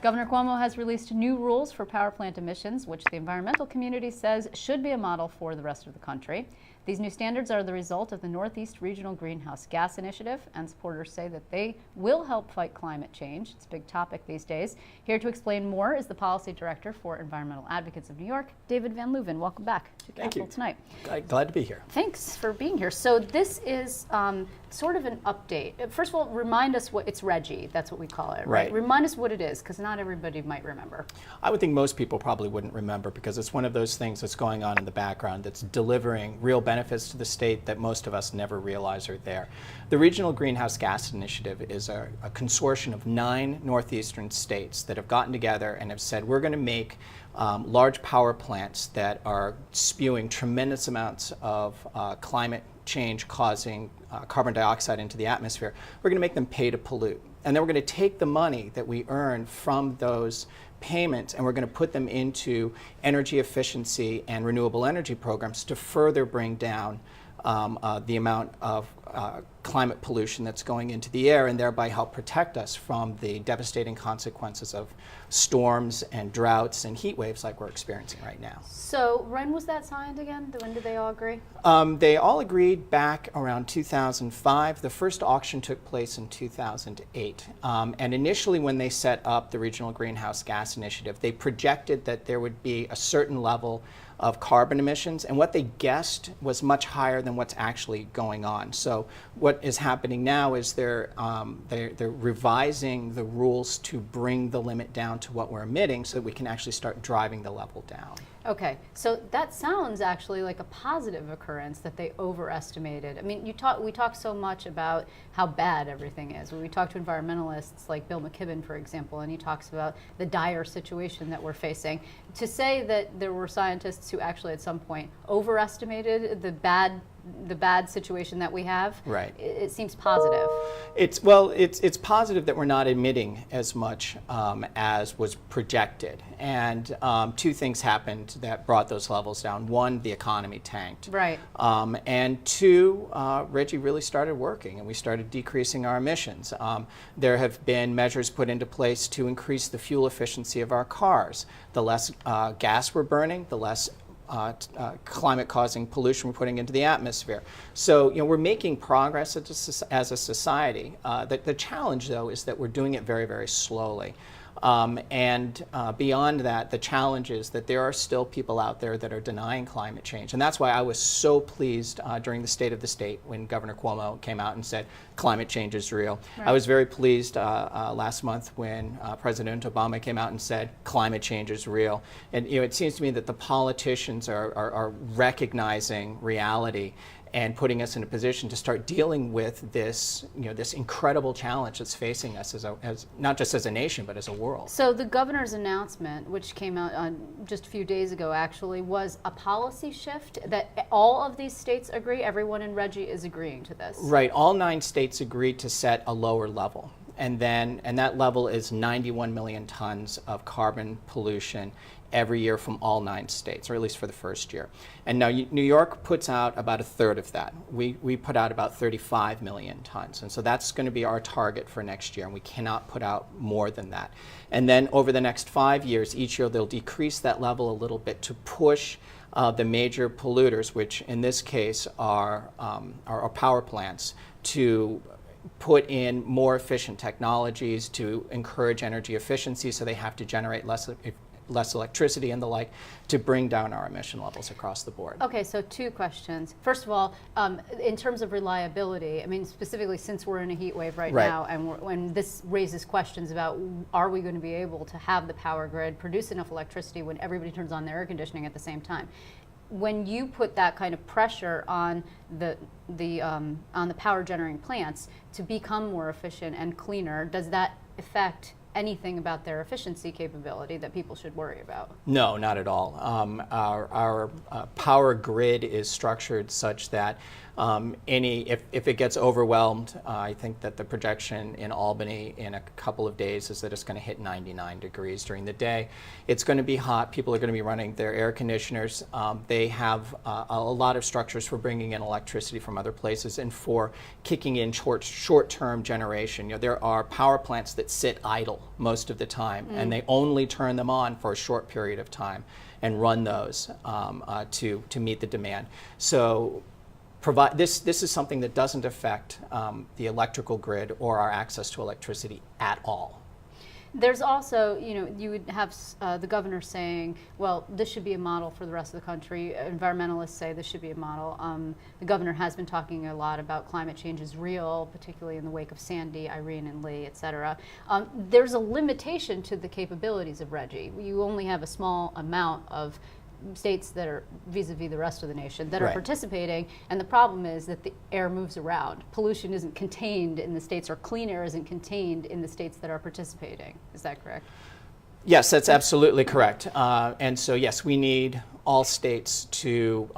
Governor Cuomo has released new rules for power plant emissions, which the environmental community says should be a model for the rest of the country. These new standards are the result of the Northeast Regional Greenhouse Gas Initiative, and supporters say that they will help fight climate change. It's a big topic these days. Here to explain more is the Policy Director for Environmental Advocates of New York, David VanLuven. Welcome back to Capitol tonight. Glad to be here. Thanks for being here. So this is sort of an update. First of all, remind us what it's RGGI. That's what we call it, right? Remind us what it is, because not everybody might remember. I would think most people probably wouldn't remember, because it's one of those things that's going on in the background that's delivering real benefits to the state that most of us never realize are there. The Regional Greenhouse Gas Initiative is a consortium of 9 northeastern states that have gotten together and have said, we're going to make large power plants that are spewing tremendous amounts of climate change causing carbon dioxide into the atmosphere. We're going to make them pay to pollute. And then we're going to take the money that we earn from those payments and we're going to put them into energy efficiency and renewable energy programs to further bring down the amount of climate pollution that's going into the air, and thereby help protect us from the devastating consequences of storms and droughts and heat waves like we're experiencing right now. So when was that signed again? When did they all agree? They all agreed back around 2005. The first auction took place in 2008. And initially when they set up the Regional Greenhouse Gas Initiative, they projected that there would be a certain level of carbon emissions, and what they guessed was much higher than what's actually going on. So what is happening now is they're revising the rules to bring the limit down to what we're emitting so that we can actually start driving the level down. Okay, so that sounds actually like a positive occurrence that they overestimated. I mean, we talk so much about how bad everything is. When we talk to environmentalists like Bill McKibben, for example, and he talks about the dire situation that we're facing. To say that there were scientists who actually at some point overestimated the bad situation that we have, right, it seems positive. It's positive that we're not emitting as much as was projected, and 2 things happened that brought those levels down. 1, the economy tanked, right, and 2, RGGI really started working, and we started decreasing our emissions. There have been measures put into place to increase the fuel efficiency of our cars. The less gas we're burning, the less climate-causing pollution we're putting into the atmosphere. So, we're making progress as a society. The challenge, though, is that we're doing it very, very slowly. Beyond that, the challenge is that there are still people out there that are denying climate change. And that's why I was so pleased during the State of the State when Governor Cuomo came out and said climate change is real. Right. I was very pleased last month when President Obama came out and said climate change is real. And it seems to me that the politicians are recognizing reality and putting us in a position to start dealing with this, this incredible challenge that's facing us as not just as a nation, but as a world. So the governor's announcement, which came out just a few days ago, actually, was a policy shift that all of these states agree. Everyone in RGGI is agreeing to this. Right. All 9 states agreed to set a lower level. And that level is 91 million tons of carbon pollution every year from all 9 states, or at least for the first year. And now New York puts out about 1/3 of that. We put out about 35 million tons. And so that's going to be our target for next year, and we cannot put out more than that. And then over the next 5 years, each year they'll decrease that level a little bit to push the major polluters, which in this case are our power plants, to put in more efficient technologies to encourage energy efficiency, so they have to generate less electricity and the like, to bring down our emission levels across the board. Okay, so 2 questions. First of all, in terms of reliability, I mean, specifically since we're in a heat wave right now, and when this raises questions about are we going to be able to have the power grid produce enough electricity when everybody turns on their air conditioning at the same time. When you put that kind of pressure on the power generating plants to become more efficient and cleaner, does that affect anything about their efficiency capability that people should worry about? No, not at all. Our power grid is structured such that if it gets overwhelmed, I think that the projection in Albany in a couple of days is that it's going to hit 99 degrees during the day. It's going to be hot. People are going to be running their air conditioners. They have a lot of structures for bringing in electricity from other places and for kicking in short-term generation. There are power plants that sit idle most of the time, and they only turn them on for a short period of time and run those to meet the demand. So this is something that doesn't affect the electrical grid or our access to electricity at all. There's also, you would have the governor saying, well, this should be a model for the rest of the country. Environmentalists say this should be a model. The governor has been talking a lot about climate change is real, particularly in the wake of Sandy, Irene, and Lee, et cetera. There's a limitation to the capabilities of RGGI. You only have a small amount of states that are vis-a-vis the rest of the nation that are participating, and the problem is that the air moves around. Pollution isn't contained in the states, or clean air isn't contained in the states that are participating. Is that correct? Yes, that's absolutely correct. And so yes, we need all states to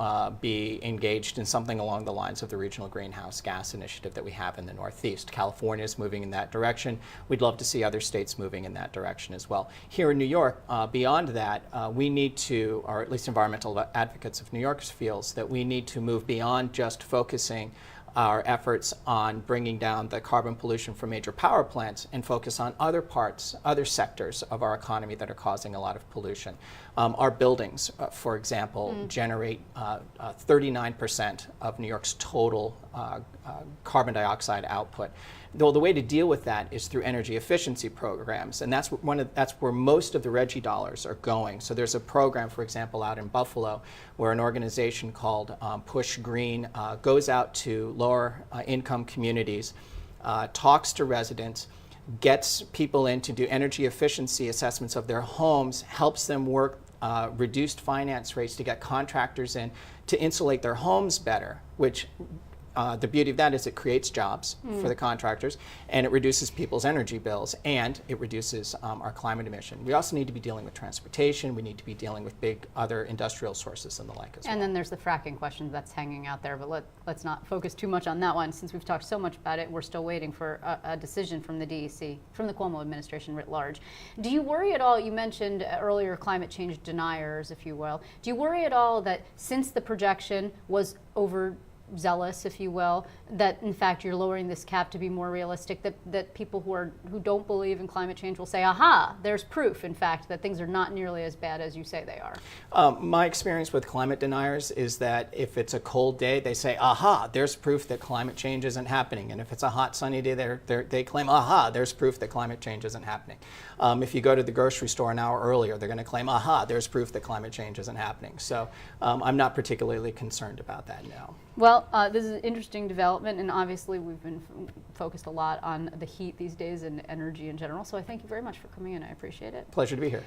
be engaged in something along the lines of the Regional Greenhouse Gas Initiative that we have in the Northeast. California is moving in that direction. We'd love to see other states moving in that direction as well. Here in New York, beyond that, we need to, or at least environmental advocates of New York feels that we need to move beyond just focusing our efforts on bringing down the carbon pollution from major power plants and focus on other parts, other sectors of our economy that are causing a lot of pollution. Our buildings, for example, generate 39% of New York's total carbon dioxide output. Though the way to deal with that is through energy efficiency programs, and that's where most of the RGGI dollars are going. So there's a program, for example, out in Buffalo, where an organization called Push Green goes out to lower income communities, talks to residents, gets people in to do energy efficiency assessments of their homes, helps them work reduced finance rates to get contractors in to insulate their homes better, which the beauty of that is it creates jobs for the contractors, and it reduces people's energy bills, and it reduces our climate emission. We also need to be dealing with transportation. We need to be dealing with big other industrial sources and the like as well. And then there's the fracking question that's hanging out there, but let's not focus too much on that one. Since we've talked so much about it, we're still waiting for a decision from the DEC, from the Cuomo administration writ large. Do you worry at all, you mentioned earlier climate change deniers, if you will, do you worry at all that since the projection was overzealous, if you will, that in fact you're lowering this cap to be more realistic, that people who don't believe in climate change will say, aha, there's proof, in fact, that things are not nearly as bad as you say they are? My experience with climate deniers is that if it's a cold day, they say, aha, there's proof that climate change isn't happening. And if it's a hot, sunny day, they claim, aha, there's proof that climate change isn't happening. If you go to the grocery store an hour earlier, they're going to claim, aha, there's proof that climate change isn't happening. So I'm not particularly concerned about that now. Well, this is an interesting development, and obviously we've been focused a lot on the heat these days and energy in general. So I thank you very much for coming in. I appreciate it. Pleasure to be here.